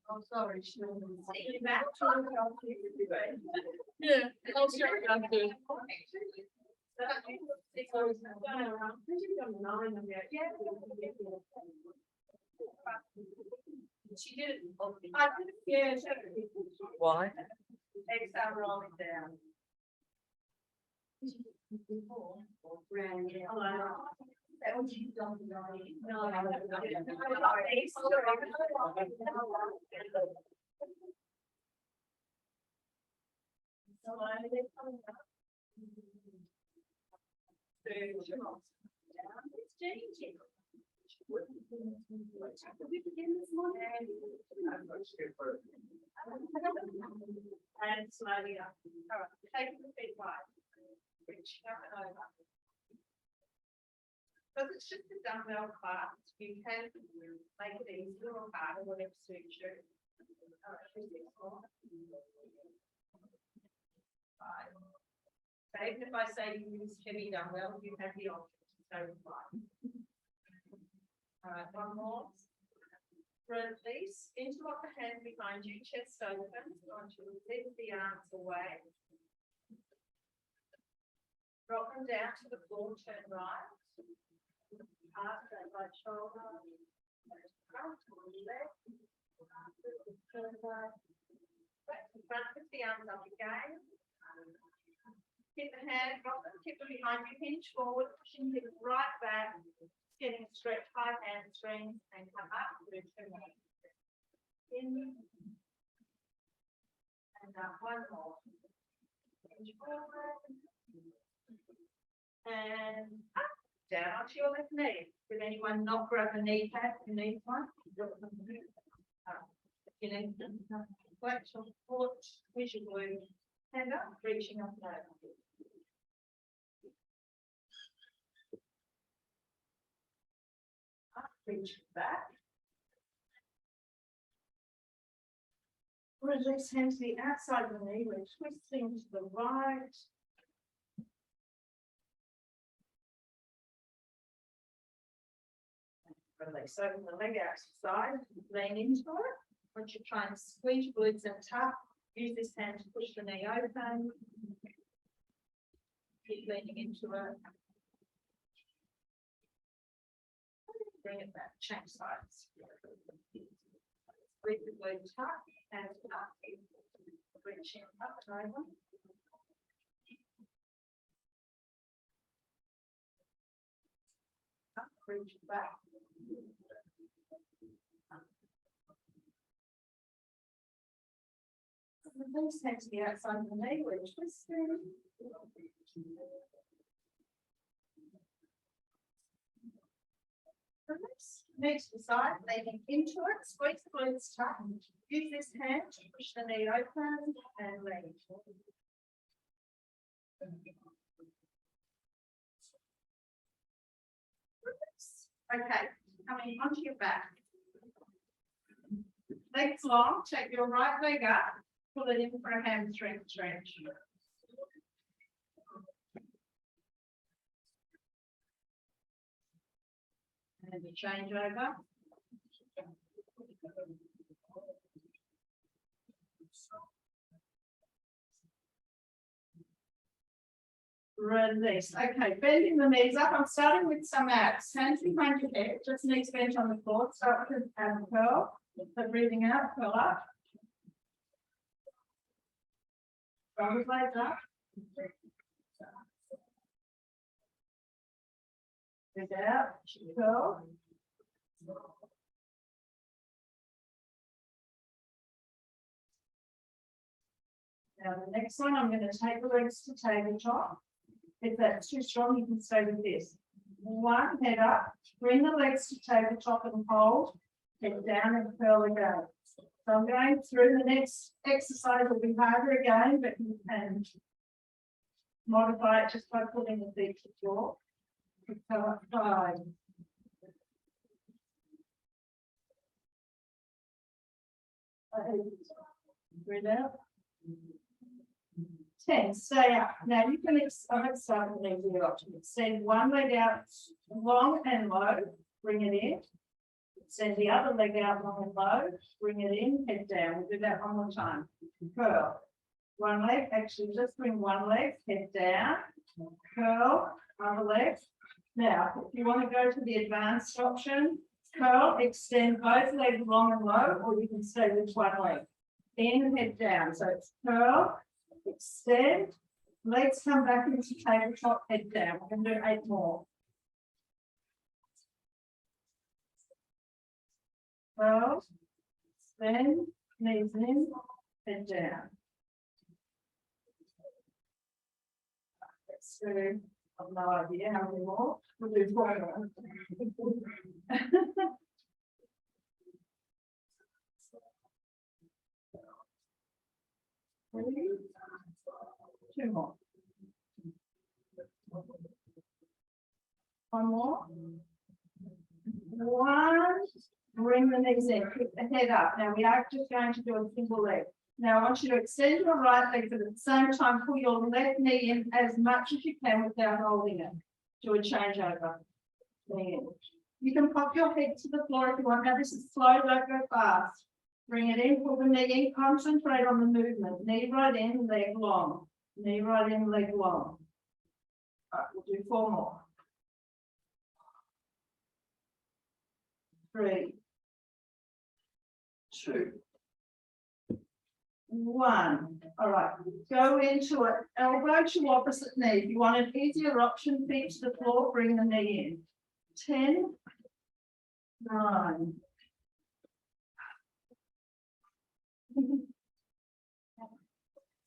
Oh, sorry. Yeah, I'll share it after. She did it. I did it. Yeah. Why? Eggs are rolling down. That was you don't know. No, I haven't done it. So I did it. It's changing. We begin this morning. And slowly up. All right, take the feet wide. Reach up and over. Because it's just a dumbbell class, you can make it easier or harder, whatever suits you. All right, 2, 6, 4. 5. So even if I say you use heavy dumbbell, you have the option to stay with 5. All right, one more. Release, interlock the hand behind you, chest open, onto lift the arms away. Drop them down to the floor, turn right. Pass that right shoulder. Front, left. Turn right. Back to front, lift the arms up again. Keep the hand, drop them, keep them behind you, hinge forward, pushing it right back. Getting stretch, high hamstrings, and come up with 2 more. In and up, one more. Hinge forward. And up, down onto your left knee. Did anyone not grab a knee pad? You need one? You need flex your foot, with your glute. Hand up, reaching up and over. Reach back. Release hands to the outside of the knee, we're twisting to the right. Release, open the leg out to the side, lean into it. Once you're trying to squeeze your glutes and tuck, use this hand to push the knee open. Keep leaning into it. Bring it back, change sides. Squeeze the glute tuck and up. Reaching up and over. Up, reach back. Release hands to the outside of the knee, we're twisting. Release. Knee to the side, leaning into it, squeeze the glutes tight. Use this hand to push the knee open and lean. Release. Okay, coming onto your back. Legs long, take your right leg up, pull it in for a hamstring stretch. And you change over. Release. Okay, bending the knees up. I'm starting with some abs. Hands behind your head. Just knees bent on the floor. Start with an curl. So breathing out, curl up. Shoulders legs up. Breathe out, curl. Now the next one, I'm going to take the legs to tabletop. If that's too strong, you can stay with this. One, head up, bring the legs to tabletop and hold, head down and curl again. So I'm going through the next exercise, will be harder again, but you can modify it just by putting the feet to the floor. Go up 5. Breathe out. 10. Stay up. Now you can start with an easier option. Extend one leg out long and low. Bring it in. Extend the other leg out long and low. Bring it in. Head down. We'll do that one more time. Curl. One leg. Actually, just bring one leg. Head down. Curl. Other leg. Now, if you want to go to the advanced option, curl, extend both legs long and low, or you can stay with one leg. In, head down. So it's curl, extend, legs come back into tabletop, head down. We're going to do 8 more. Curl, extend, knees in, head down. Let's do, I've no idea how many more. We'll do 4 more. 2 more. 1 more. 1. Bring the knees in. Keep the head up. Now we are just going to do a single leg. Now I want you to extend your right leg, but at the same time pull your left knee in as much as you can without holding it. Do a changeover. You can pop your head to the floor if you want. Now this is slow, don't go fast. Bring it in, pull the knee in, concentrate on the movement. Knee right in, leg long. Knee right in, leg long. All right, we'll do 4 more. 3, 2, 1. All right, go into it. Elbow to opposite knee. If you want an easier option, feet to the floor, bring the knee in. 10, 9.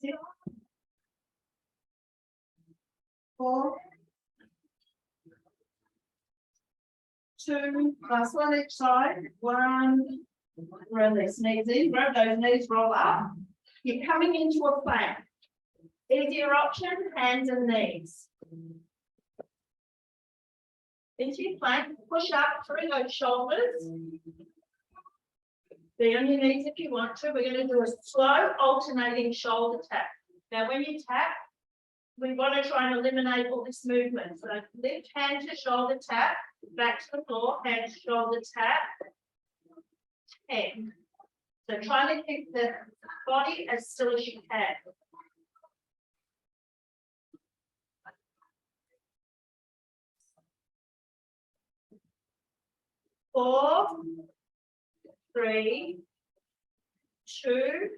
6, 4, 2, last one each side. 1, release, knees in, grab those knees, roll up. You're coming into a plank. Easier option, hands and knees. Into your plank, push up through those shoulders. Be on your knees if you want to. We're going to do a slow alternating shoulder tap. Now when you tap, we want to try and eliminate all this movement. So lift hand to shoulder tap, back to the floor, hand to shoulder tap, 10. So try to keep the body as still as you can. 4, 3, 2,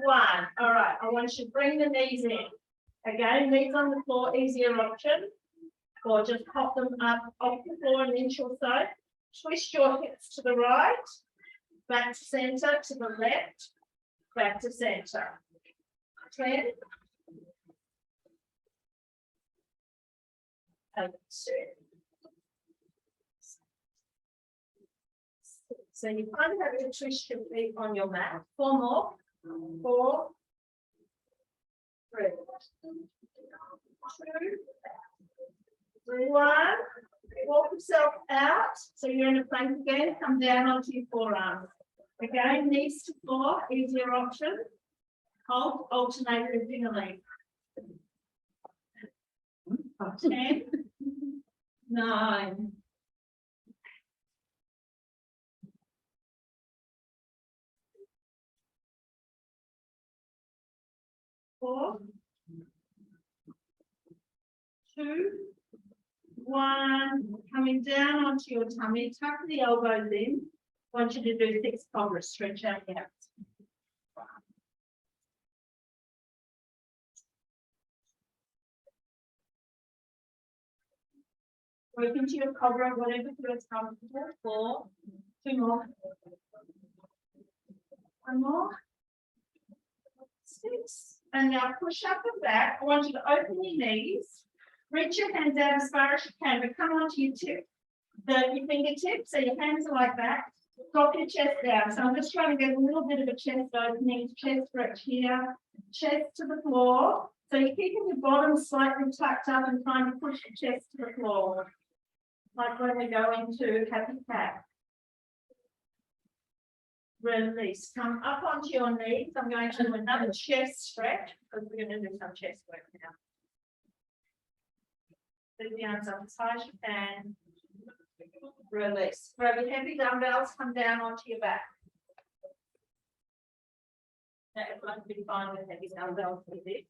1. All right, I want you to bring the knees in. Again, knees on the floor, easier option. Or just pop them up off the floor an inch or so. Twist your hips to the right, back to center, to the left, back to center. 10. 8. So you kind of have to twist your feet on your mat. 4 more. 4, 3, 2, 1. Walk yourself out. So you're in a plank again. Come down onto your forearms. Again, knees to floor, easier option. Hold, alternate repeatedly. 10, 9. 4, 2, 1. Coming down onto your tummy, tuck the elbows in. I want you to do 6 cobras, stretch out your abs. Work into your cobra, whatever feels comfortable. 4, 2 more. 1 more. 6. And now push up and back. I want you to open your knees. Reach your hands out as far as you can, but come onto your tip. Your fingertips, so your hands are like that. Drop your chest down. So I'm just trying to get a little bit of a chest opening, chest stretch here, chest to the floor. So you're keeping your bottom slightly tucked up and trying to push your chest to the floor. Like when we go into happy cat. Release. Come up onto your knees. I'm going to do another chest stretch because we're going to do some chest work now. Put the arms up as high as you can. Release. Grab your heavy dumbbells, come down onto your back. Now everyone can be fine with heavy dumbbells with this.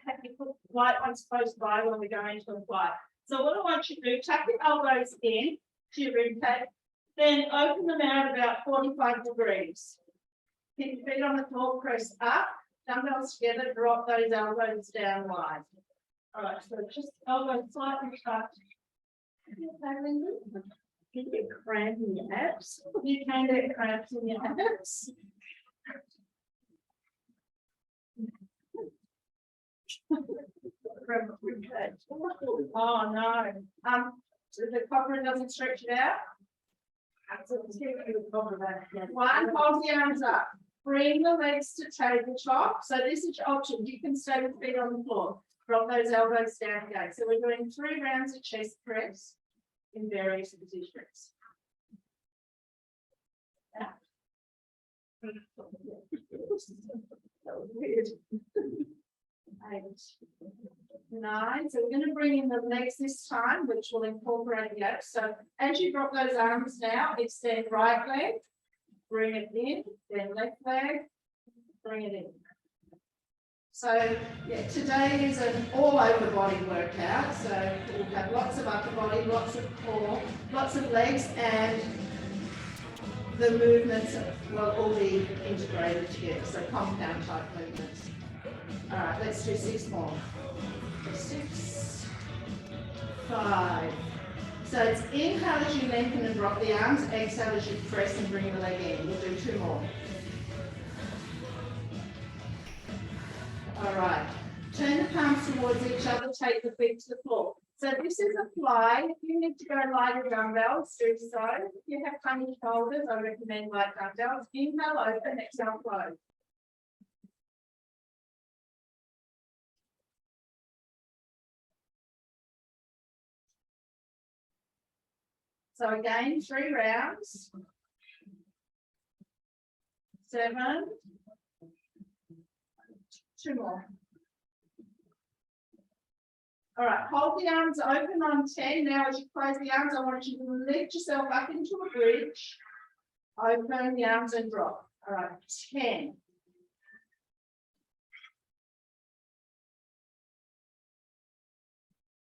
Have you put light ones close by when we go into a flight. So what I want you to do, tuck your elbows in to your rib cage, then open them out about 45 degrees. Keep your feet on the floor, press up, dumbbells together, drop those elbows down wide. All right, so just elbows slightly tucked. You get cramp in your abs. You can get cramps in your abs. Oh no. So the cobra doesn't stretch it out. One, hold the arms up. Bring the legs to tabletop. So this is your option. You can stay with feet on the floor. Drop those elbows down again. So we're doing 3 rounds of chest press in various positions. That was weird. 8, 9. So we're going to bring in the legs this time, which will incorporate the abs. So as you drop those arms now, extend right leg, bring it in, then left leg, bring it in. So yeah, today is an all over body workout. So we'll have lots of upper body, lots of core, lots of legs, and the movements will all be integrated together. So compound type movements. All right, let's do 6 more. 6, 5. So it's inhale as you lengthen and drop the arms, exhale as you press and bring the leg in. We'll do 2 more. All right, turn the palms towards each other, take the feet to the floor. So this is a fly. If you need to go lighter dumbbells, do so. If you have funny shoulders, I recommend light dumbbells. Inhale, open, exhale, close. So again, 3 rounds. 7. 2 more. All right, hold the arms open on 10. Now, as you close the arms, I want you to lift yourself up into a bridge. Open the arms and drop. All right, 10.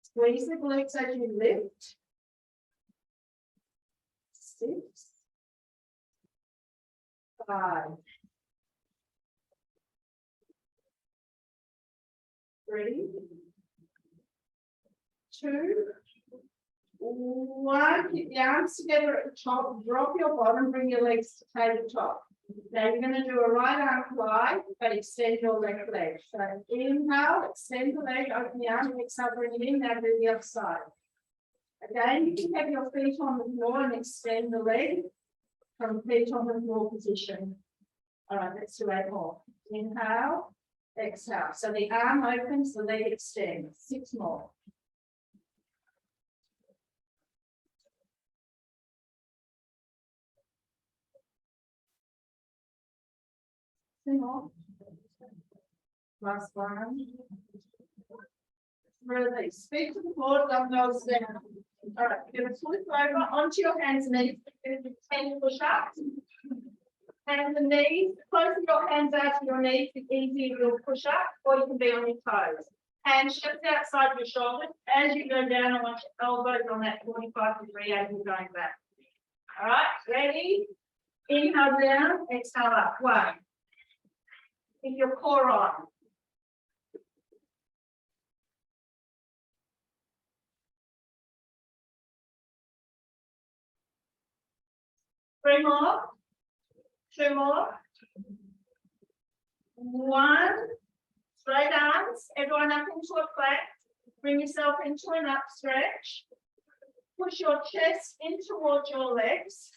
Squeeze the glutes as you lift. 6, 5, 3, 2, 1. Keep the arms together at the top. Drop your bottom. Bring your legs to tabletop. Now you're going to do a right arm fly, but extend your left leg. So inhale, extend the leg, open the arm, exhale, bring it in. Now do the other side. Again, you can have your feet on the floor and extend the leg from feet on the floor position. All right, let's do 8 more. Inhale, exhale. So the arm opens, the leg extends. 6 more. More. Last one. Release. Feet to the floor, dumbbells down. All right, you're going to flip over onto your hands and knees. 10 push-ups. And the knees, closer your hands out to your knees, the easier you'll push up, or you can be on your toes. Hands shift outside your shoulders. As you go down, I want your elbows on that 45-degree angle going back. All right, ready? Inhale down, exhale up. 1. Keep your core on. 3 more. 2 more. 1. Straight arms. Everyone up into a plank. Bring yourself into an up stretch. Push your chest in towards your legs.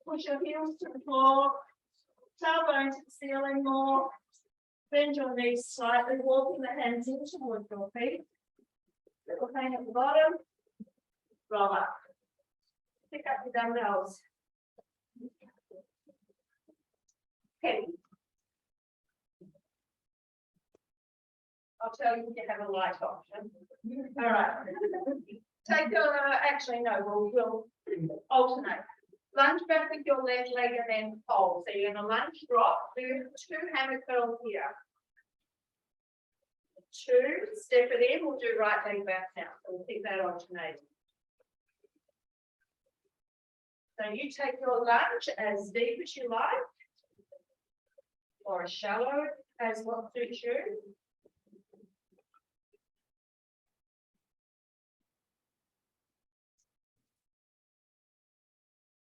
Push your heels to the floor. Tailbone to the ceiling more. Bend your knees slightly. Walking the hands in towards your feet. Little hang at the bottom. Roll up. Pick up your dumbbells. heavy. I'll tell you if you have a light option. All right. Take your, actually, no, we'll alternate. Lunge back with your left leg and then hold. So you're going to lunge, drop, do 2 hammer curls here. 2, step it in, we'll do right leg back now. So we'll keep that alternating. So you take your lunge as deep as you like, or as shallow as what suits you.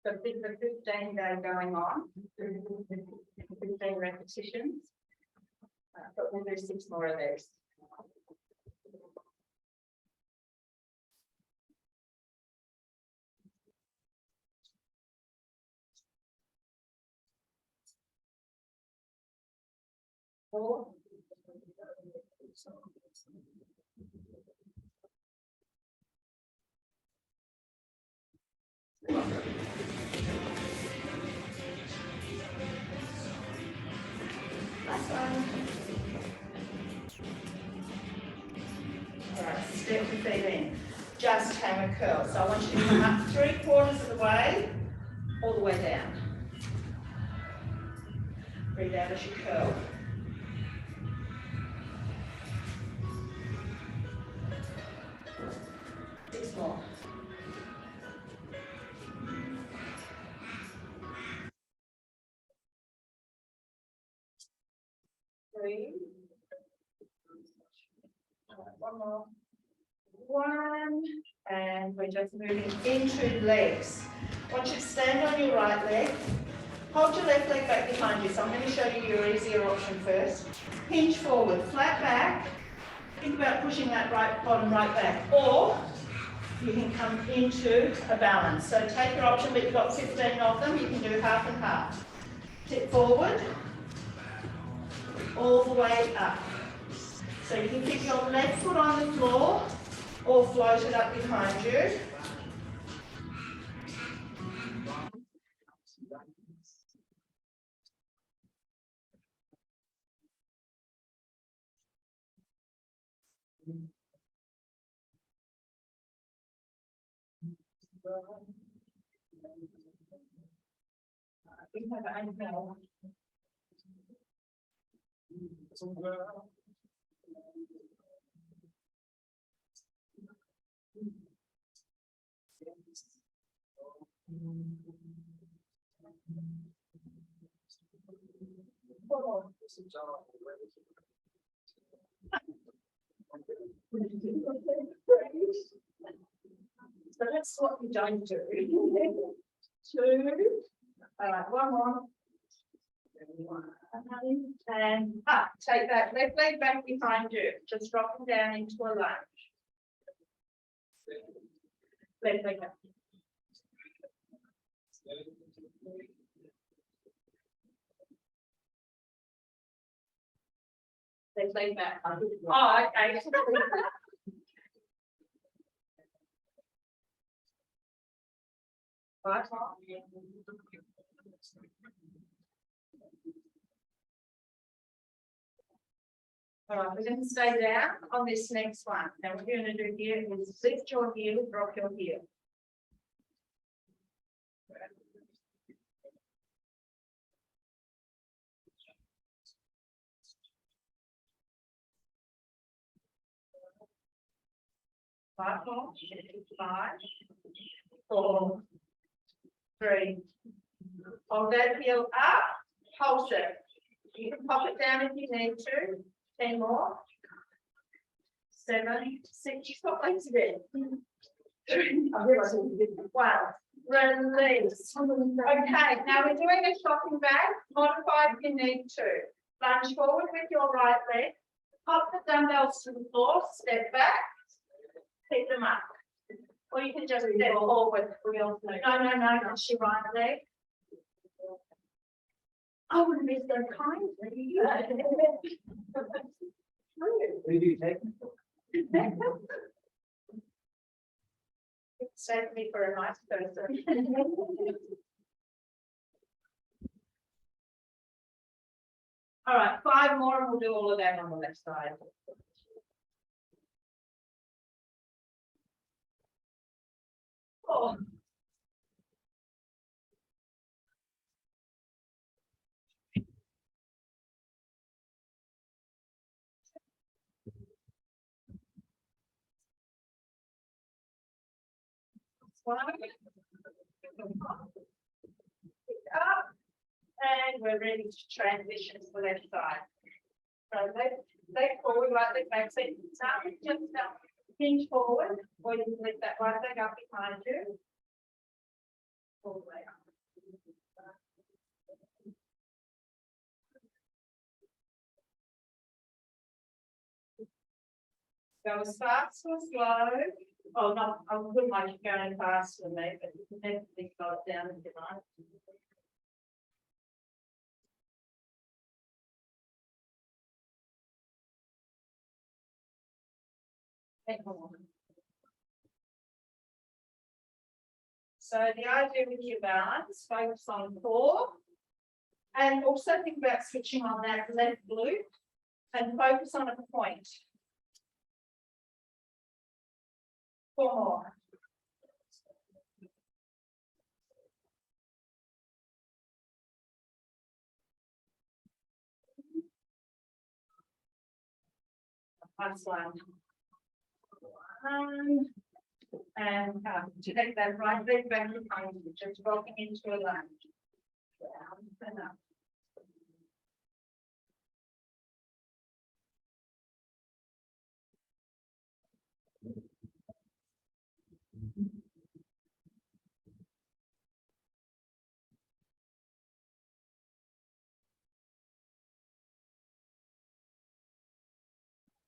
So this is a 15-day going on, 15 repetitions, but we'll do 6 more of these. Four. Last one. All right, step your feet in. Just hammer curl. So I want you to come up 3/4 of the way, all the way down. Breathe out as you curl. Six more. Three. One more. 1, and we're just moving into legs. I want you to stand on your right leg. Hold your left leg back behind you. So I'm going to show you your easier option first. Hinge forward, flat back. Think about pushing that right bottom right back. Or you can come into a balance. So take your option, but you've got 15 of them. You can do half and half. Tip forward, all the way up. So you can keep your left foot on the floor or float it up behind you. We have an animal. So that's what we don't do. 2. All right, one more. And up. Take that left leg back behind you. Just dropping down into a lunge. Left leg back. Left leg back. Oh, okay. Right. All right, we're going to stay down on this next one. Now, what we're going to do here is lift your heel, drop your heel. Five, 5, 4, 3. Hold that heel up, pulse it. You can pop it down if you need to. 10 more. 7, 6. She's got legs again. 3, 1. Release. Okay, now we're doing a shopping bag. Modify if you need to. Lunge forward with your right leg. Pop the dumbbells to the floor. Step back. Pick them up. Or you can just step forward. No, that's your right leg. I wouldn't be so kind. Save me for a nice person. All right, 5 more and we'll do all of that on the left side. Oh. Up, and we're ready to transition to the left side. So leg forward, right leg back. So start with just hinge forward, or you can lift that right leg up behind you. All the way up. Go as fast or slow. Oh, no, I wouldn't like you going faster than me, but you can definitely slow it down if you like. So the idea with your balance, focus on core, and also think about switching on that left glute and focus on a point. 4 more. Last one. And take that right leg back behind you, just rocking into a lunge. Down and up.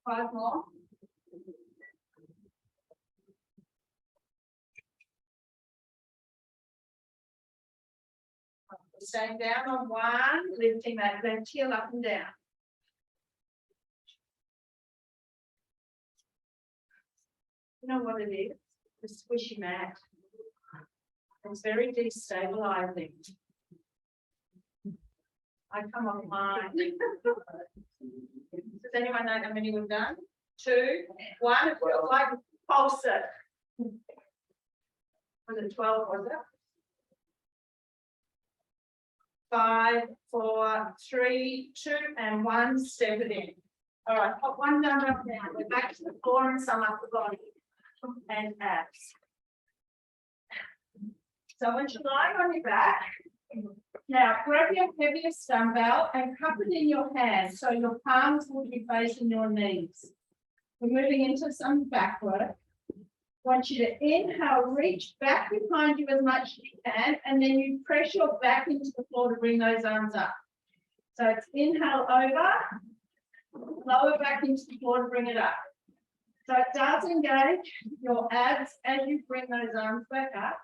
Five more. Staying down on one, lifting that left heel up and down. You know what it is? The squishy mat. It's very destabilizing. I come off mine. Does anyone know how many we've done? 2, 1. It feels like pulse it. Was it 12? Was it? 5, 4, 3, 2, and 1. Step it in. All right, pop one dumbbell down. We're back to the floor and some upper body and abs. So once you're lying on your back, now grab your heaviest dumbbell and cup it in your hands so your palms will be facing your knees. We're moving into some back work. I want you to inhale, reach back behind you as much as you can, and then you press your back into the floor to bring those arms up. So it's inhale over, lower back into the floor to bring it up. So it does engage your abs as you bring those arms back up.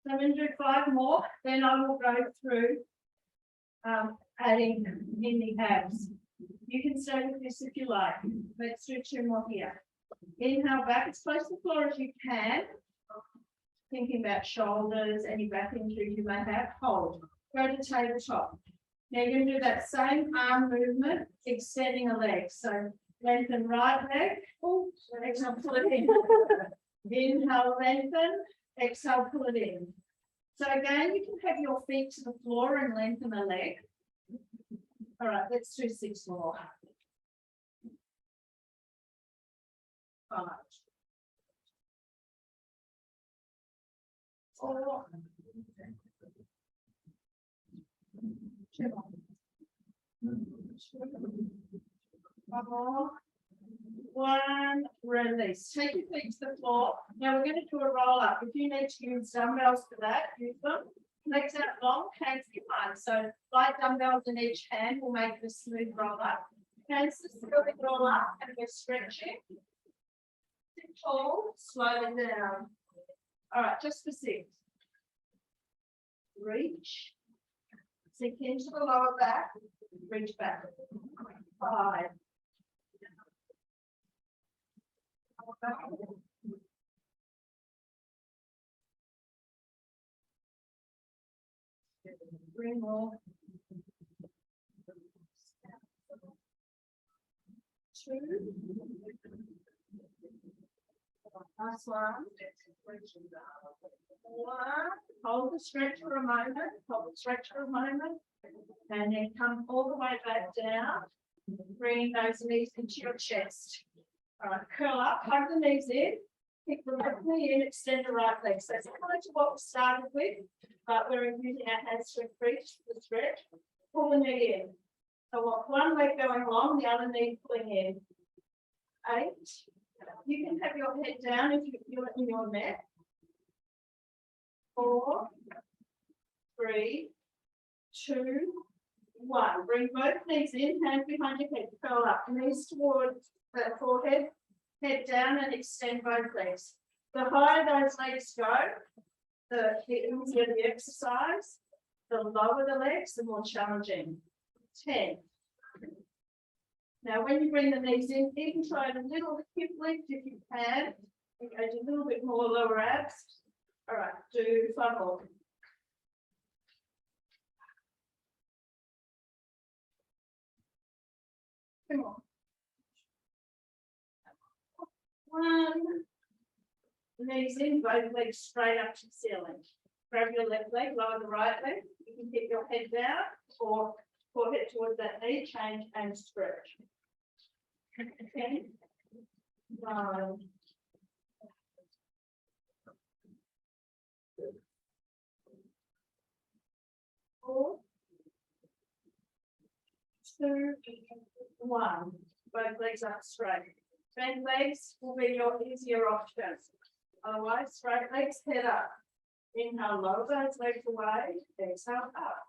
So I'm going to do 5 more, then I will go through adding in the abs. You can stay with this if you like. Let's do 2 more here. Inhale back as close to the floor as you can. Thinking about shoulders, any back injury you may have. Hold. Go to tabletop. Now you're going to do that same arm movement, extending a leg. So lengthen right leg. Exhale, pull it in. Inhale, lengthen. Exhale, pull it in. So again, you can have your feet to the floor and lengthen the leg. All right, let's do 6 more. 5. 4. 1, release. Take your feet to the floor. Now we're going to do a roll up. If you need to use dumbbells for that, use them. Legs out long, hands behind. So light dumbbells in each hand will make the smooth roll up. Hands to slowly roll up and we're stretching. Sit tall, slowly down. All right, just for 6. Reach. Sink into the lower back. Reach back. 5. Three more. 2. Last one. 1. Hold the stretch for a moment. Hold the stretch for a moment. And then come all the way back down. Bringing those knees into your chest. All right, curl up, hug the knees in. Kick the left knee in, extend the right leg. So similar to what we started with, but we're using our hands to increase the stretch. Pull the knee in. So what, one leg going long, the other knee pulling in. 8. You can have your head down if you're in your mat. 4, 3, 2, 1. Bring both knees in, hands behind your head, curl up, knees towards the forehead, head down and extend both legs. The higher those legs go, the easier the exercise. The lower the legs, the more challenging. 10. Now, when you bring the knees in, even try a little hip lift if you can. Engage a little bit more lower abs. All right, do 5 more. Come on. 1. Knees in, both legs straight up to the ceiling. Grab your left leg, lower the right leg. You can get your head down or forehead towards that knee, change and stretch. 10, 9, 4, 2, 1. Both legs up straight. Bend legs will be your easier option. Otherwise, straight legs, head up. Inhale, lower those legs away. Exhale, up.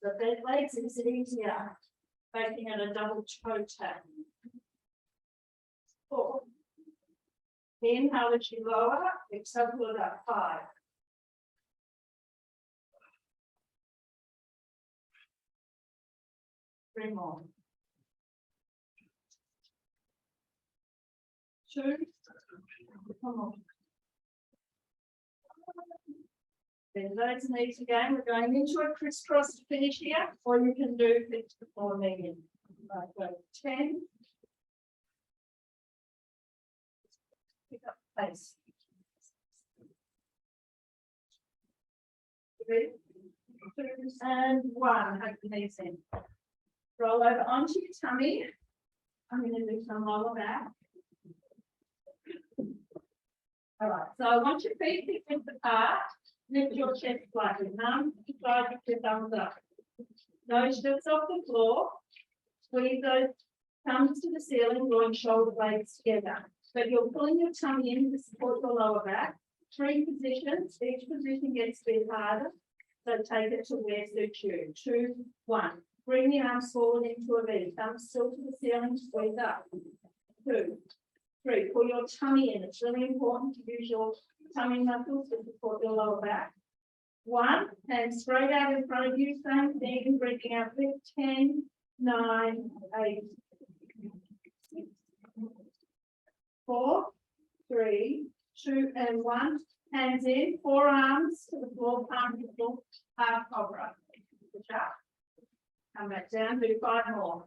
The bent legs is easier, making it a double toe tap. 4. Inhale as you lower, exhale, pull it up. 5. 3 more. 2. Come on. Bend those knees again. We're going into a crisscross finish here, or you can do fix before medium. Right, go 10. Pick up pace. 3, 2, and 1. Hug the knees in. Roll over onto your tummy. I'm going to do some lower back. All right, so I want your feet to hip apart. Lift your chest slightly. Arms to the side with your thumbs up. Nose just off the floor. Squeeze those thumbs to the ceiling, drawing shoulder blades together. But you're pulling your tummy in to support your lower back. 3 positions. Each position gets a bit harder. So take it to where suits you. 2, 1. Bring the arms forward into a V. Thumbs still to the ceiling. Squeeze up. 2, 3. Pull your tummy in. It's really important to use your tummy muscles to support your lower back. 1. Hands straight out in front of you. Same thing. Breathing out with 10, 9, 8, 6, 4, 3, 2, and 1. Hands in. Forearms to the floor. Palm to the floor. Half cobra. Push up. Come back down. Do 5 more.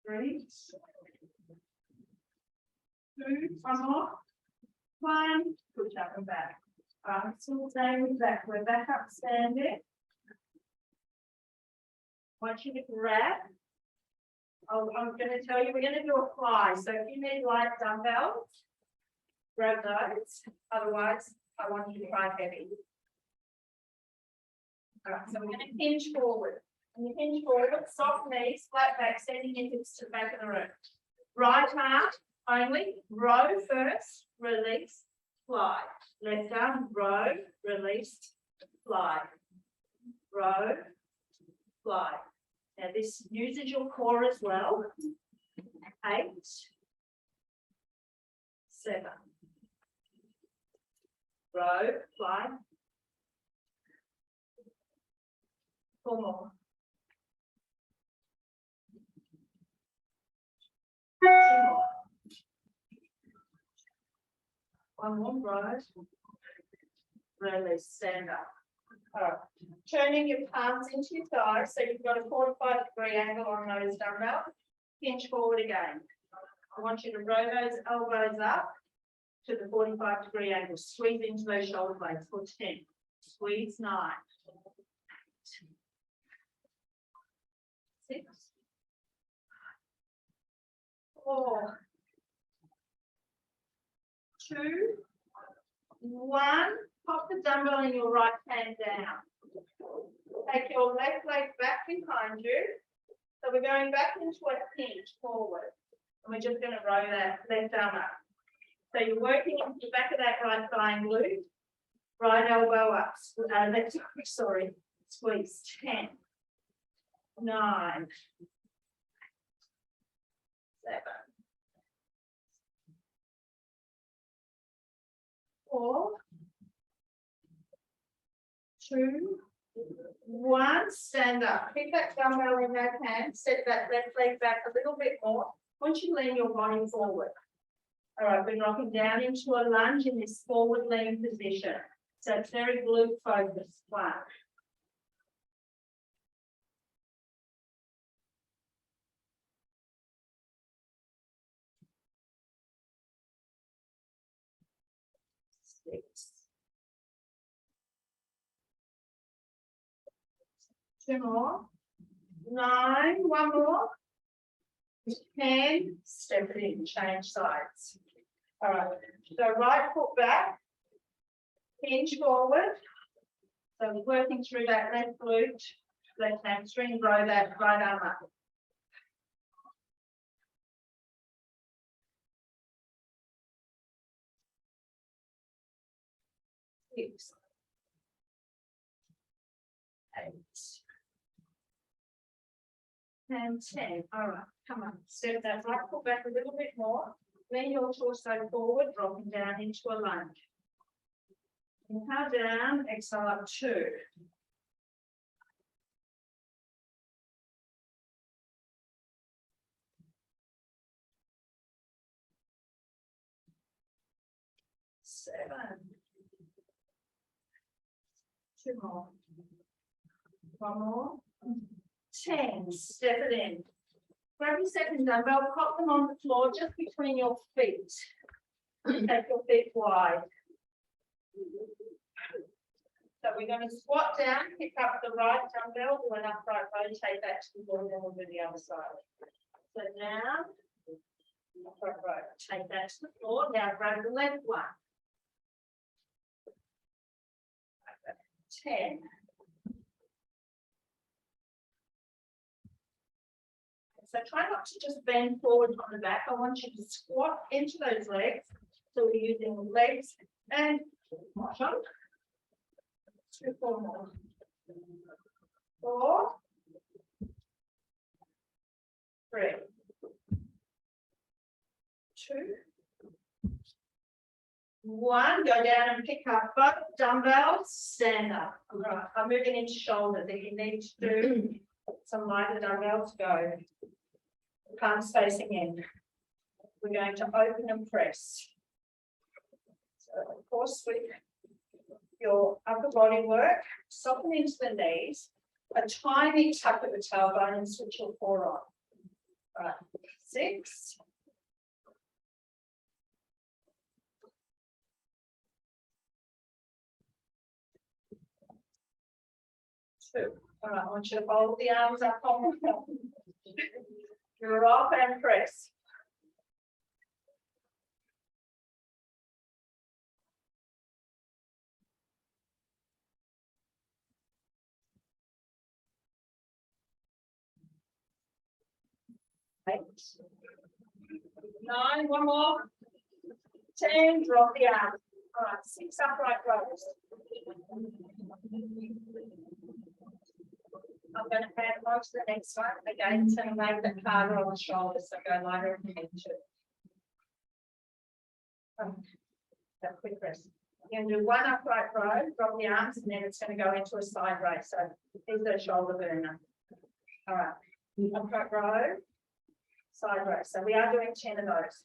3, 2, 1 more. 1. Push up and back. Still staying with that. We're back up standing. I want you to grab. Oh, I'm going to tell you, we're going to do a fly. So if you need light dumbbells, grab those. Otherwise, I want you to try heavy. All right, so we're going to hinge forward. When you hinge forward, soft knees, flat back, sending your hips to the back of the room. Right arm only, row first, release, fly. Left arm, row, release, fly. Row, fly. Now this uses your core as well. 8, 7. Row, fly. 4 more. 2 more. 1 more, row. Release, stand up. All right. Turning your palms into your thighs, so you've got a 45-degree angle on those dumbbells. Hinge forward again. I want you to row those elbows up to the 45-degree angle. Squeeze into those shoulder blades for 10. Squeeze 9. 6. 4. 2. 1. Pop the dumbbell in your right hand down. Take your left leg back behind you. So we're going back into a hinge forward. And we're just going to row that left arm up. So you're working into the back of that right thigh and glute. Right elbow up. Sorry. Squeeze. 10. 9. 7. 4. 2. 1. Stand up. Pick that dumbbell in that hand. Set that left leg back a little bit more. Once you lean your body forward. All right, we're rocking down into a lunge in this forward lean position. So it's very glute focused. 1. 6. 2 more. 9. 1 more. 10. Step it in. Change sides. All right. So right foot back. Hinge forward. So working through that left glute, left hamstring. Row that right arm up. 6. 8. And 10. All right, come on. Step that right foot back a little bit more. Lean your torso forward, dropping down into a lunge. Inhale down, exhale up 2. 7. 2 more. 1 more. 10. Step it in. Grab your second dumbbell, pop them on the floor just between your feet. Take your feet wide. So we're going to squat down, pick up the right dumbbell, do an upright rotate that to the floor, then we'll do the other side. So now, upright rotate that to the floor. Now grab the left one. 10. So try not to just bend forward on the back. I want you to squat into those legs. So we're using legs and bottom. 2, 4 more. 4. 3. 2. 1. Go down and pick up both dumbbells. Stand up. All right. I'm moving into shoulders. If you need to do some lighter dumbbells, go. Palms facing in. We're going to open and press. So, of course, with your upper body work, soften into the knees, a tiny tuck of the tailbone and switch your core on. Right. 6. 2. All right, I want you to hold the arms up on the floor. You're off and press. Eight. 9. 1 more. 10. Drop the arm. All right. 6 upright rows. I'm going to add on to the next one. Again, it's going to make it harder on the shoulders, so go lighter in the head too. That quick rest. You're going to do 1 upright row, drop the arms, and then it's going to go into a side raise. So here's the shoulder burner. All right. Upright row, side raise. So we are doing 10 of those.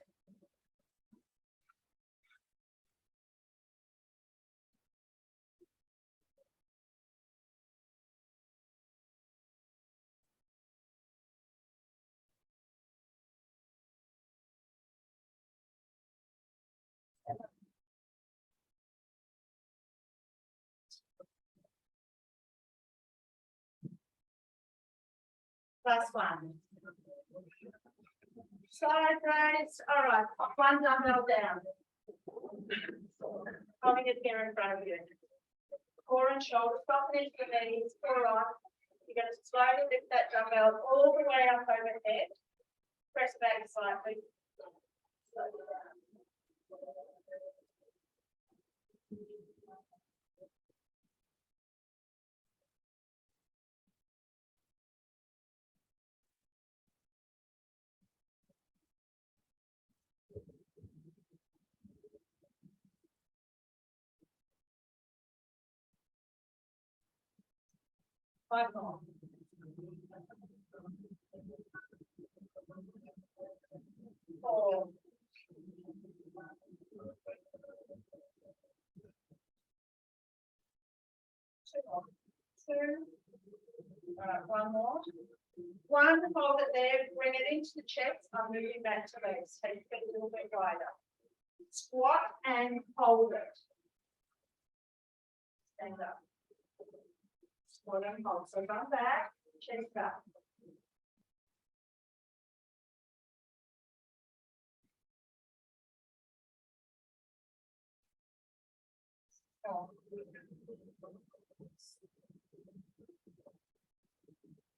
Last one. Side raise. All right. One dumbbell down. Holding it here in front of you. Core and shoulders, soften into the knees. All right. You're going to slowly lift that dumbbell all the way up overhead. Press back slightly. Slowly down. Five more. Four. Two more. Two. All right, one more. One, hold it there, bring it into the chest. I'm moving back to legs. Take it a little bit wider. Squat and hold it. Stand up. Squat and hold. So come back, chest up.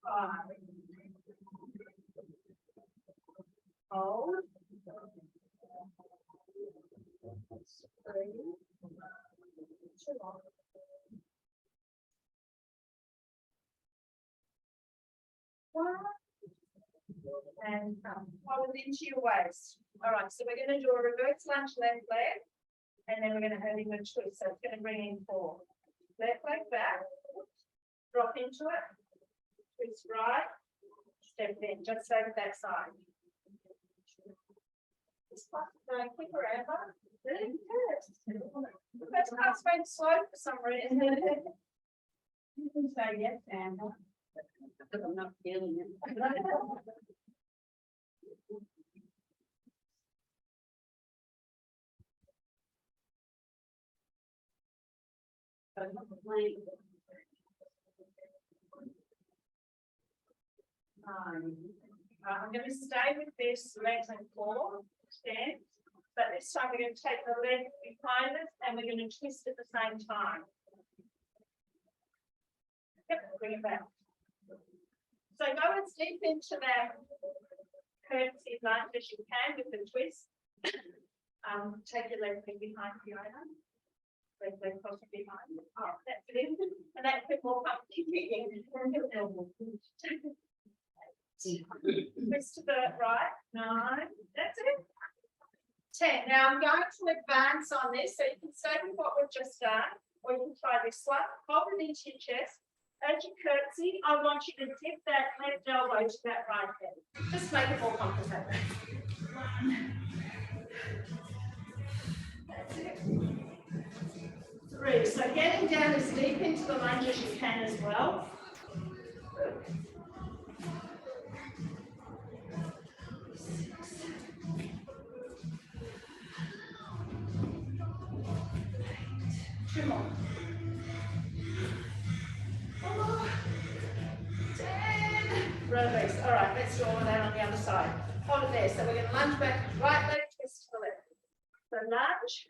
Five. Hold. 3. 2 more. One. And hold it into your waist. All right, so we're going to do a reverse lunge left leg, and then we're going to have him a twist. So it's going to bring in 4. Left leg back, drop into it, twist right, step in, just over that side. This part's going quicker, Amber. Really good. The first part's going slow for some reason. You can say yes, Amber. Because I'm not feeling it. I'm going to stay with this legs and core stand, but this time we're going to take the leg behind us and we're going to twist at the same time. Yep, bring it back. So go as deep into that curtsy lunge as you can with the twist. Take your leg behind you, leg across behind. Oh, that's it. And that's a bit more pumpkin. Twist to the right. 9. That's it. 10. Now I'm going to advance on this, so you can stay with what we've just done, or you can try this one. Hold it into your chest. As you curtsy, I want you to dip that left elbow to that right hand. Just make it more complicated. 1. That's it. 3. So getting down as deep into the lunge as you can as well. 6. 2 more. 4. 10. Release. All right, let's do all of that on the other side. Hold it there. So we're going to lunge back, right leg, twist to the left. So lunge,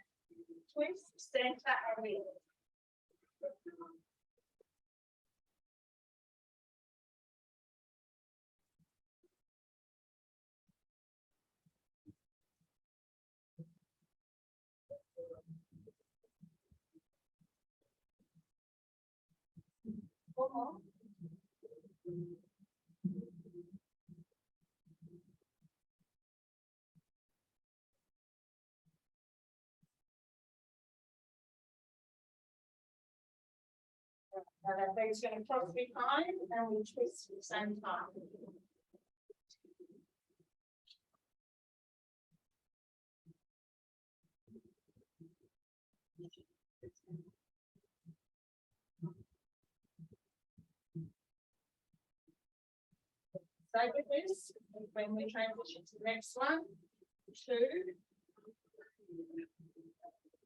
twist, center, and in. One more. Now that leg's going to cross behind and we twist at the same time. Stay with this when we transition to the next one. 2.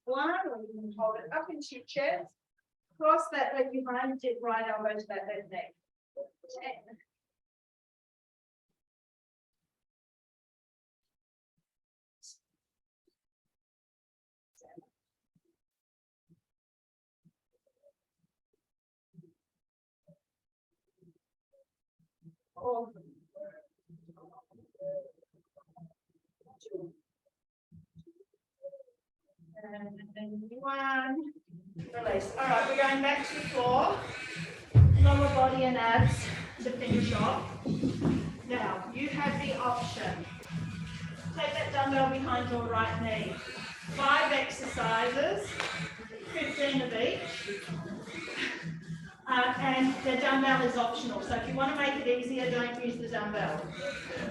One, or you can hold it up into your chest. Cross that leg behind, dip right elbow to that left leg. 10. Awesome. 2. And 1. Release. All right, we're going back to the floor. Lower body and abs to finish off. Now, you have the option. Take that dumbbell behind your right knee. 5 exercises, 15 of each. And the dumbbell is optional. So if you want to make it easier, don't use the dumbbell.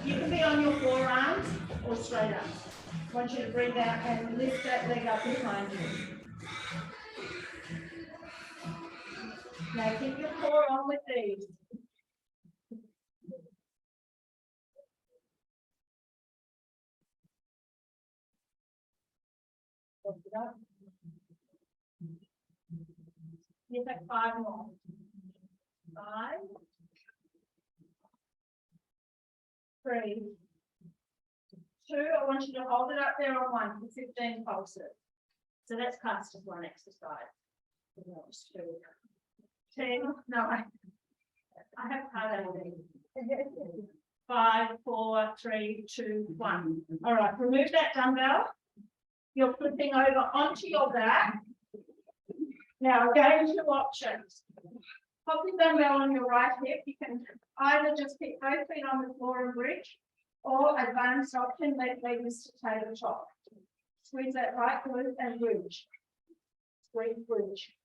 You can be on your forearms or straight up. I want you to breathe out and lift that leg up behind you. Now keep your core on with these. You take 5 more. 5, 3, 2. I want you to hold it up there on 1 for 15 pulses. So that's classed as 1 exercise. 2, 10. No, I have hard 5, 4, 3, 2, 1. All right, remove that dumbbell. You're flipping over onto your back. Now, again, 2 options. Pop the dumbbell on your right hip. You can either just keep both feet on the floor and bridge, or advanced option, let legs to tabletop. Squeeze that right glute and bridge. Squeeze, bridge.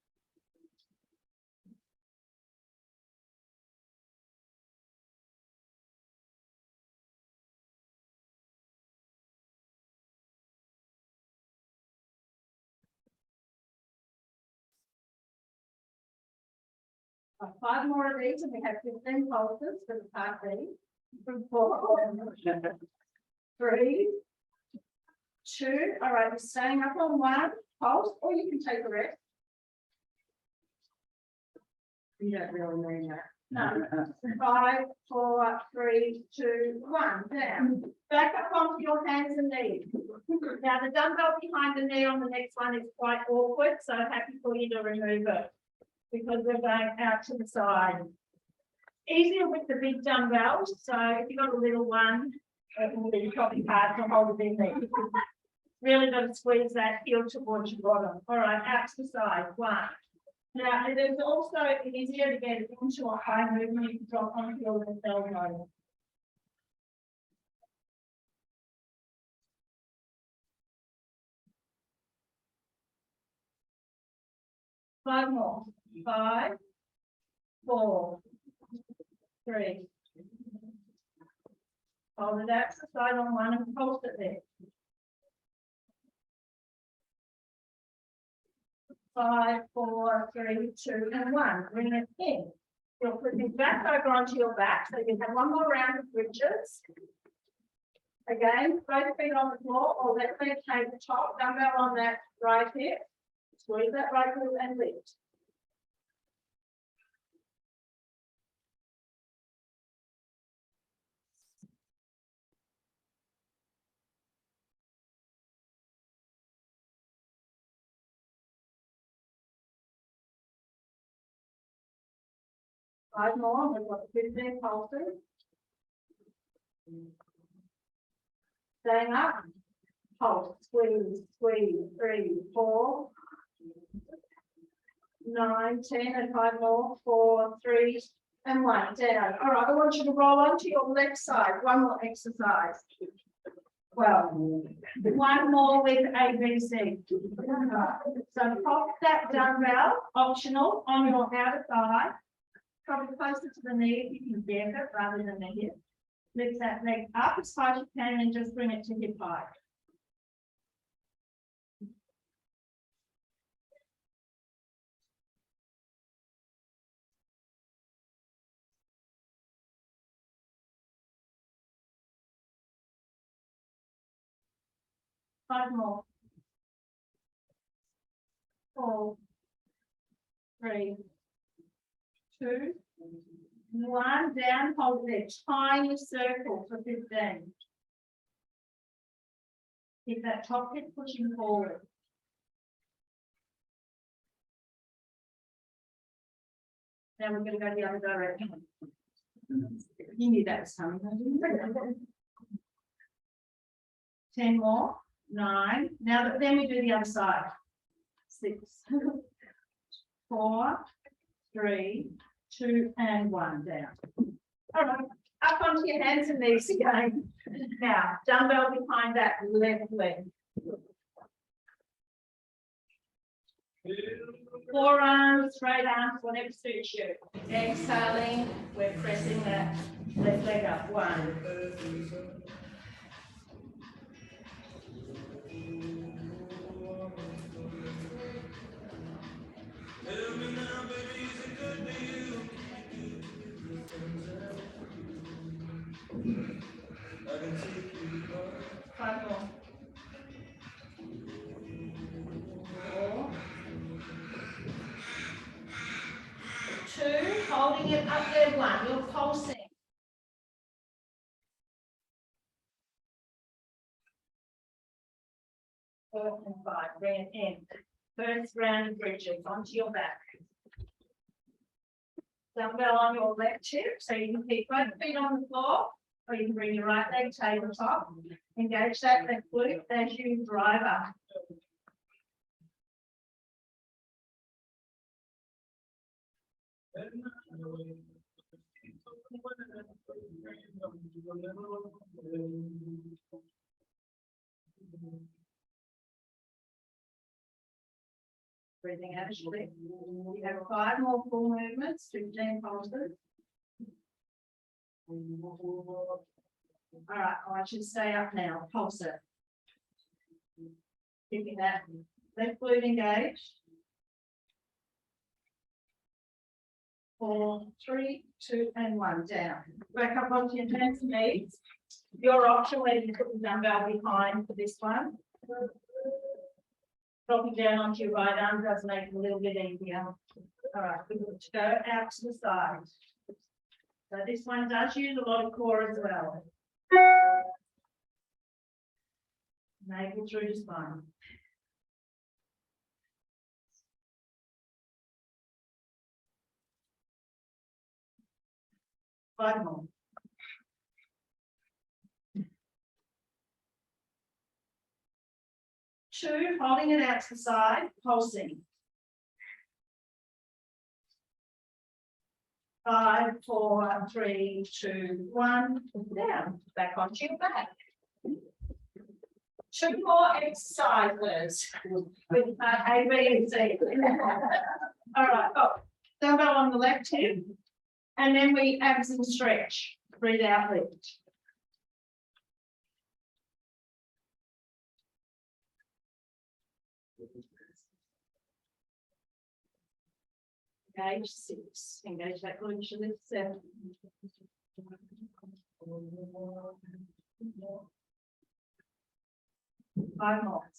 Right, 5 more of these, and we have 15 pulses for the part B. 4, 3, 2. All right, you're staying up on 1 pulse, or you can take a rest. You don't really mean that. No. 5, 4, 3, 2, 1. Down. Back up onto your hands and knees. Now the dumbbell behind the knee on the next one is quite awkward, so I'm happy for you to remove it because we're going out to the side. Easier with the big dumbbells, so if you've got a little one, it will be probably hard to hold it in there. Really got to squeeze that heel towards your bottom. All right, out to the side. 1. Now, it is also easier to get into a high movement if you drop onto your left elbow. Five more. 5, 4, 3. Hold it out to the side on 1 and pulse it there. 5, 4, 3, 2, and 1. Bring it in. You'll put it back over onto your back. So you have 1 more round of bridges. Again, both feet on the floor, or left leg take the top, dumbbell on that right hip. Squeeze that right glute and lift. Five more, we've got 15 pulses. Staying up, pulse, squeeze, squeeze, 3, 4, 9, 10, and 5 more, 4, 3, and 1, down. All right, I want you to roll onto your left side, 1 more exercise. Well, 1 more with ABC. So pop that dumbbell, optional, on your outer thigh. Probably closer to the knee if you can get it rather than the hip. Lift that leg up as far as you can and just bring it to hip height. Five more. 4, 3, 2, 1. Down, hold it. Tiny circle for 15. Keep that top hip pushing forward. Now we're going to go the other direction. You knew that was coming, didn't you? 10 more. 9. Now then we do the other side. 6, 4, 3, 2, and 1 down. All right, up onto your hands and knees again. Now, dumbbell behind that left leg. Forearms, straight arms, whatever suits you. Exhaling, we're pressing that left leg up. 1. Five more. 4. 2, holding it up there. 1, you're pulsing. 4 and 5, bring it in. First round of bridges onto your back. Dumbbell on your left hip, so you can keep both feet on the floor, or you can bring your right leg tabletop. Engage that left glute as you drive up. Breathing out slowly. We have 5 more full movements, 15 pulses. All right, I want you to stay up now. Pulse it. Keeping that left glute engaged. 4, 3, 2, and 1 down. Back up onto your hands and knees. Your option whether you put the dumbbell behind for this one. Dropping down onto your right arm does make it a little bit easier. All right, we're going to go out to the side. So this one does use a lot of core as well. Navel through the spine. 5 more. 2, holding it out to the side, pulsing. 5, 4, 3, 2, 1, down, back onto your back. 2 more exercises with A, B, and C. All right, dumbbell on the left hip, and then we abs and stretch. Breathe out, lift. Engage 6. Engage that glute to lift 7. 5 more.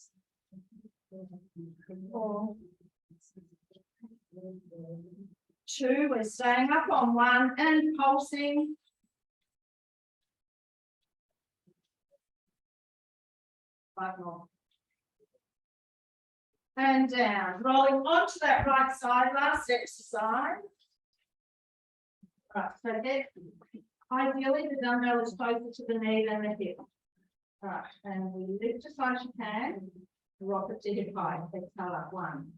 4. 2. We're staying up on 1 and pulsing. 5 more. And down, rolling onto that right side, last exercise. Right, so that ideally the dumbbell is closer to the knee than the hip. Right, and we lift as high as you can, rock it to hip height. Exhale up 1.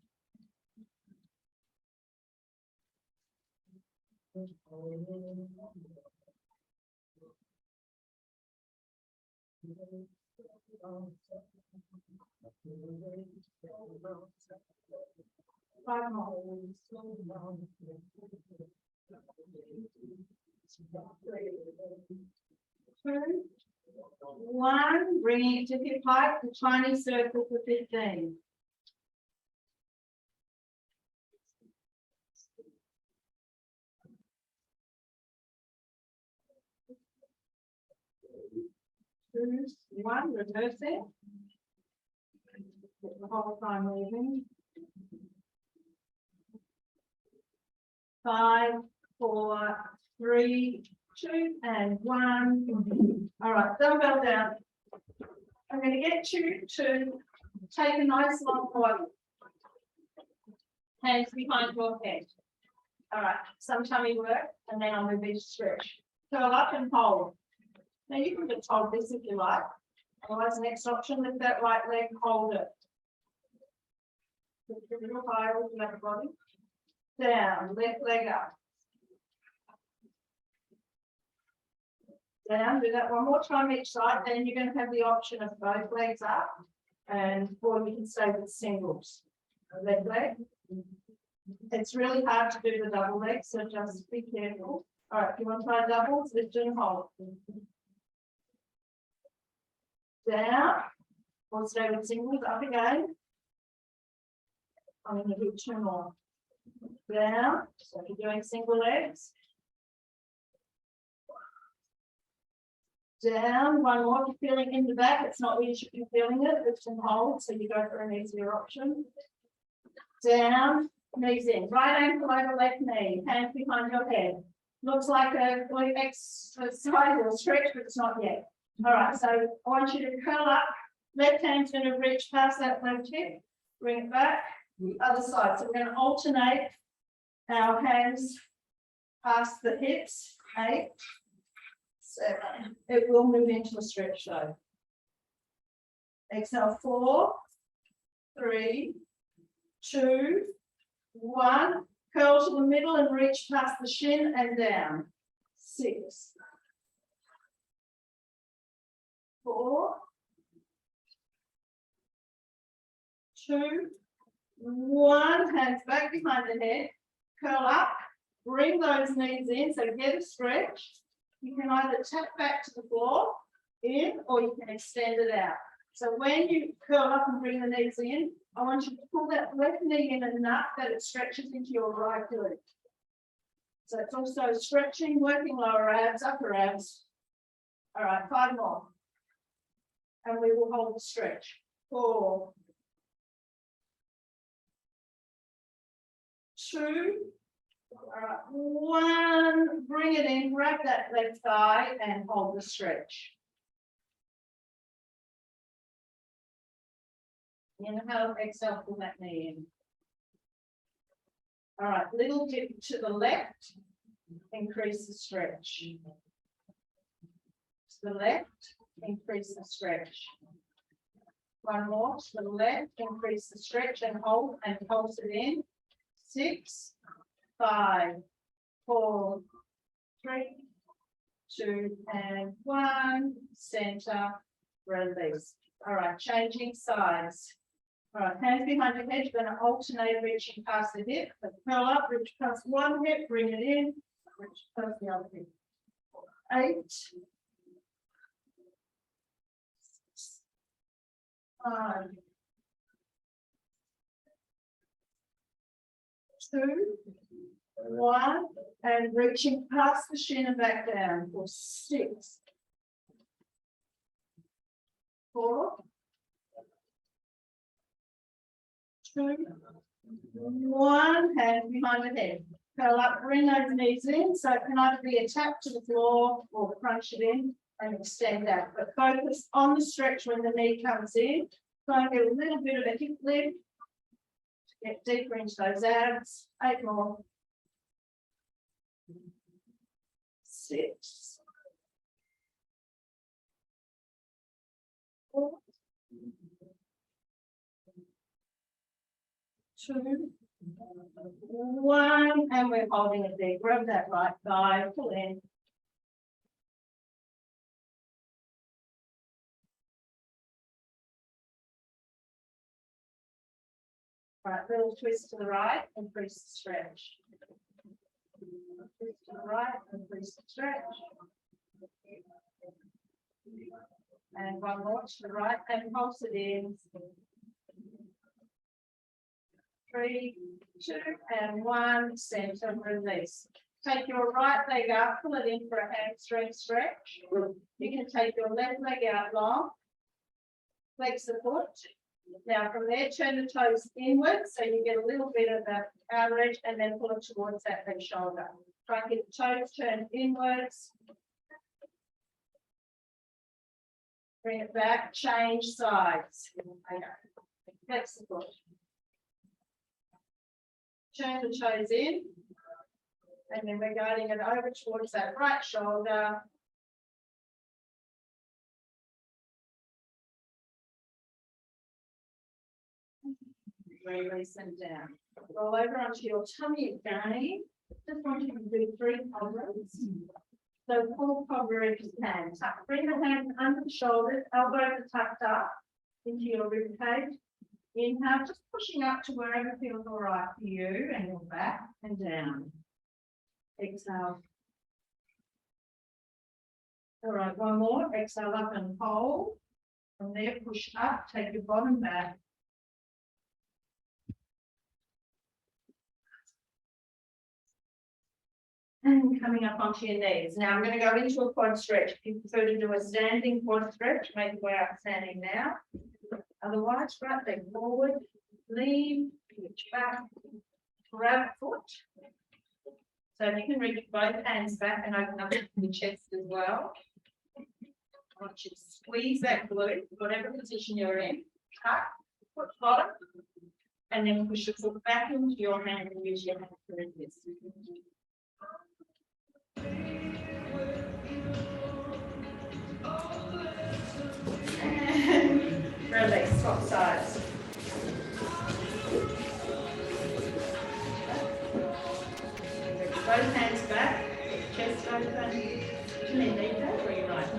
5 more. 2, 1, bringing it to hip height, the Chinese circle for 15. Two, 1, reversing. The whole time moving. 5, 4, 3, 2, and 1. All right, dumbbell down. I'm going to get you to take a nice long body. Hands behind your head. All right, some tummy work, and then I'll move into stretch. Curl up and hold. Now you can just hold this if you like. Otherwise, next option, lift that right leg, hold it. Lift a little higher with the upper body. Down, left leg up. Down, do that one more time each side, then you're going to have the option of both legs up, and or you can stay with singles. Left leg. It's really hard to do the double leg, so just be careful. All right, if you want to try doubles, lift and hold. Down, or stay with singles, up again. I'm going to do 2 more. Down, so if you're doing single legs. Down, 1 more. If you're feeling in the back, it's not where you should be feeling it. Lift and hold, so you go for an easier option. Down, knees in. Right ankle over left knee. Hands behind your head. Looks like a exercise or stretch, but it's not yet. All right, so I want you to curl up. Left hand's going to reach past that left hip. Bring it back. Other side. So we're going to alternate our hands past the hips. 8, 7. It will move into a stretch though. Exhale, 4, 3, 2, 1. Curl to the middle and reach past the shin and down. 6, 4, 2, 1. Hands back behind the head. Curl up. Bring those knees in. So get a stretch. You can either tap back to the floor in, or you can extend it out. So when you curl up and bring the knees in, I want you to pull that left knee in enough that it stretches into your right glute. So it's also stretching, working lower abs, upper abs. All right, 5 more. And we will hold the stretch. 4, 2, 1. Bring it in, grab that left thigh and hold the stretch. Inhale, exhale, pull that knee in. All right, little dip to the left, increase the stretch. To the left, increase the stretch. 1 more, to the left, increase the stretch and pulse it in. 6, 5, 4, 3, 2, and 1. Center, release. All right, changing sides. All right, hands behind your head. You're going to alternate reaching past the hip. Curl up, reach past one hip, bring it in, reach past the other hip. 8, 5, 2, 1, and reaching past the shin and back down for 6, 4, 2, 1. Hands behind the head. Curl up, bring those knees in. So it can either be a tap to the floor or crunch it in and extend out. But focus on the stretch when the knee comes in. Try and get a little bit of a hip lift. Get deeper into those abs. 8 more. 6, 4, 2, 1, and we're holding it there. Grab that right thigh, pull in. Right, little twist to the right, increase the stretch. Twist to the right, increase the stretch. And 1 more to the right, and pulse it in. 3, 2, and 1. Center, release. Take your right leg up, pull it in for a hamstring stretch. You can take your left leg out long. Flex the foot. Now from there, turn the toes inwards so you get a little bit of that outer edge and then pull it towards that big shoulder. Try and get the toes turned inwards. Bring it back, change sides. Okay. Flex the foot. Turn the toes in. And then we're guiding it over towards that right shoulder. Release them down. Roll over onto your tummy again. Just want you to do 3 cobras. So 4 cobra if you can. Bring the hands under the shoulders, elbows tucked up into your rib cage. Inhale, just pushing up to wherever feels all right for you, and your back and down. Exhale. All right, one more. Exhale up and hold. From there, push up, take your bottom back. And coming up onto your knees. Now I'm going to go into a quad stretch. If you prefer to do a standing quad stretch, make your way up standing now. Otherwise, right leg forward, lean, reach back, grab foot. So you can reach both hands back and open up the chest as well. I want you to squeeze that glute, whatever position you're in. Tuck, foot bottom, and then push your foot back into your hand and use your hand to resist. And release, swap sides. Both hands back, chest open. Can you need that or you're right?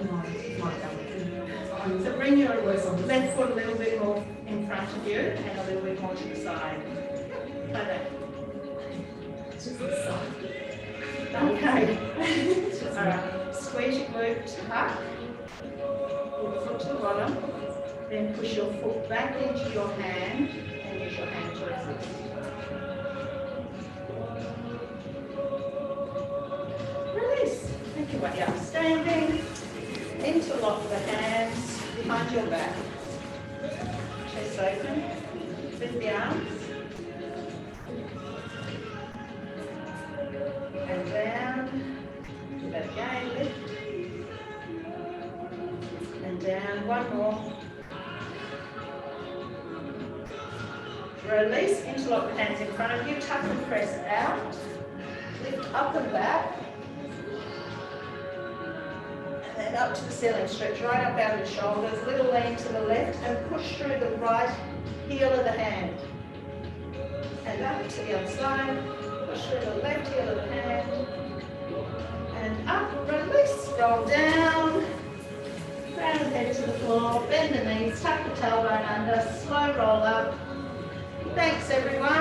So bring your left foot a little bit more in front of you and a little bit more to the side. Try that. Just the side. Okay. All right. Squeeze your glute, tuck. Your foot to the bottom. Then push your foot back into your hand and use your hand to resist. Release. Make your way up. Standing. Interlock the hands behind your back. Chest open. Lift the arms. And down. Do that again. Lift. And down. One more. Release. Interlock the hands in front of you. Tuck and press out. Lift up and back. And up to the ceiling, stretch right up out of the shoulders, little lean to the left and push through the right heel of the hand. And up to the other side, push through the left heel of the hand. And up, release, roll down, round the head to the floor, bend the knees, tuck the tailbone under, slow roll up. Thanks everyone.